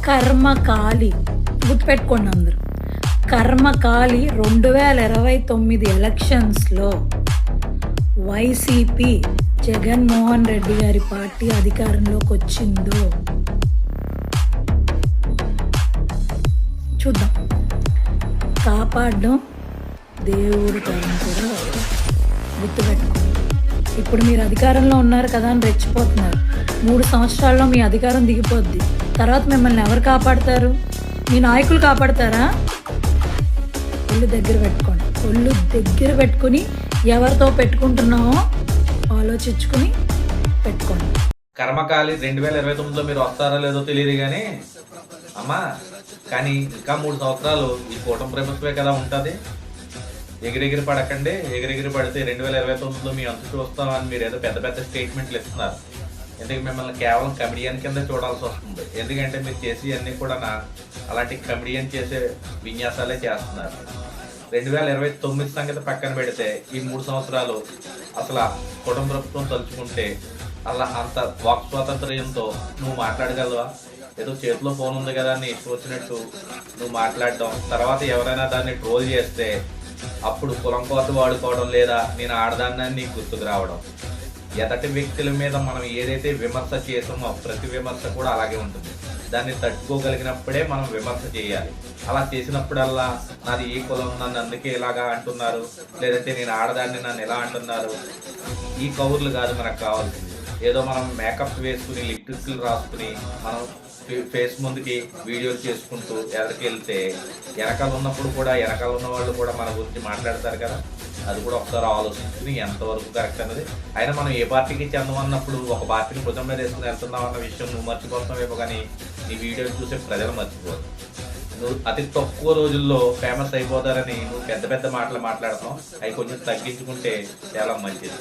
కర్మకాలి, గుర్తుపెట్టుకోండి అందరూ. కర్మకాలి 2029 ఎలక్షన్స్లో వైసీపీ జగన్మోహన్ రెడ్డి గారి పార్టీ అధికారంలోకి వచ్చిందో చూద్దాం. కాపాడడం దేవుడి తరం కూడా గుర్తుపెట్టుకోండి. ఇప్పుడు మీరు అధికారంలో ఉన్నారు కదా అని రెచ్చిపోతున్నారు. 3 సంవత్సరాల్లో మీ అధికారం దిగిపోద్ది. తర్వాత మిమ్మల్ని ఎవరు కాపాడతారు? మీ నాయకులు కాపాడతారా? ఒళ్ళు దగ్గర పెట్టుకోండి. ఒళ్ళు దగ్గర పెట్టుకుని ఎవరితో పెట్టుకుంటున్నామో ఆలోచించుకుని పెట్టుకోండి. కర్మకాలి 2029లో మీరు వస్తారో లేదో తెలియదు కానీ అమ్మా, కానీ ఇంకా 3 సంవత్సరాలు ఈ కూటమి ప్రభుత్వమే కదా ఉంటుంది. ఎగిరెగిరి పడకండి. ఎగిరెగిరి పడితే 2029లో మీ అంతు చూస్తామని మీరు ఏదో పెద్ద పెద్ద స్టేట్మెంట్లు ఇస్తున్నారు. ఎందుకు మిమ్మల్ని కేవలం కమెడియన్ కింద చూడాల్సి వస్తుంది. ఎందుకంటే మీరు చేసేవన్నీ కూడా అలాంటి కమెడియన్ చేసే విన్యాసాలే చేస్తున్నారు. 2029 సంగతి పక్కన పెడితే ఈ 3 సంవత్సరాలు అసలు కుటుంబ ప్రభుత్వం తలుచుకుంటే అలా అంత వాక్ స్వాతంత్ర్యంతో నువ్వు మాట్లాడగలవా? ఏదో చేతిలో ఫోన్ ఉంది కదా అని వచ్చినట్టు నువ్వు మాట్లాడడం, తర్వాత ఎవరైనా దాన్ని ట్రోల్ చేస్తే అప్పుడు కులం కోత వాడుకోవడం, లేదా నేను ఆడదాన్ని నీకు గుర్తుకు రావడం. ఎదటి వ్యక్తుల మీద మనం ఏదైతే విమర్శ చేసామో ప్రతి విమర్శ కూడా అలాగే ఉంటుంది. దాన్ని తట్టుకోగలిగినప్పుడే మనం విమర్శ చేయాలి. అలా చేసినప్పుడల్లా నాది ఏ కులం, నన్ను అందుకే ఇలాగా అంటున్నారు, లేదంటే నేను ఆడదాన్ని నన్ను ఎలా అంటున్నారు, ఈ కౌర్లు కాదు మనకు కావాల్సింది. ఏదో మనం మేకప్ వేసుకుని లిప్స్టిక్లు రాసుకుని మనం ఫేస్ ముందుకి వీడియోలు చేసుకుంటూ ఎదరికి వెళ్తే వెనకాల ఉన్నప్పుడు కూడా వెనకాల ఉన్న వాళ్ళు కూడా మన గురించి మాట్లాడతారు కదా. అది కూడా ఒకసారి ఆలోచించుకుని ఎంతవరకు కరెక్ట్ అన్నది. అయినా మనం ఏ పార్టీకి చెందమన్నప్పుడు ఒక పార్టీని భుజం మీద వేసుకుని వెళ్తున్నాం అన్న విషయం నువ్వు మర్చిపోతావేమో, కానీ నీ వీడియోలు చూసే ప్రజలు మర్చిపోరు. నువ్వు అతి తక్కువ రోజుల్లో ఫేమస్ అయిపోతారని నువ్వు పెద్ద పెద్ద మాటలు మాట్లాడతావు. అవి కొంచెం తగ్గించుకుంటే చాలా మంచిది.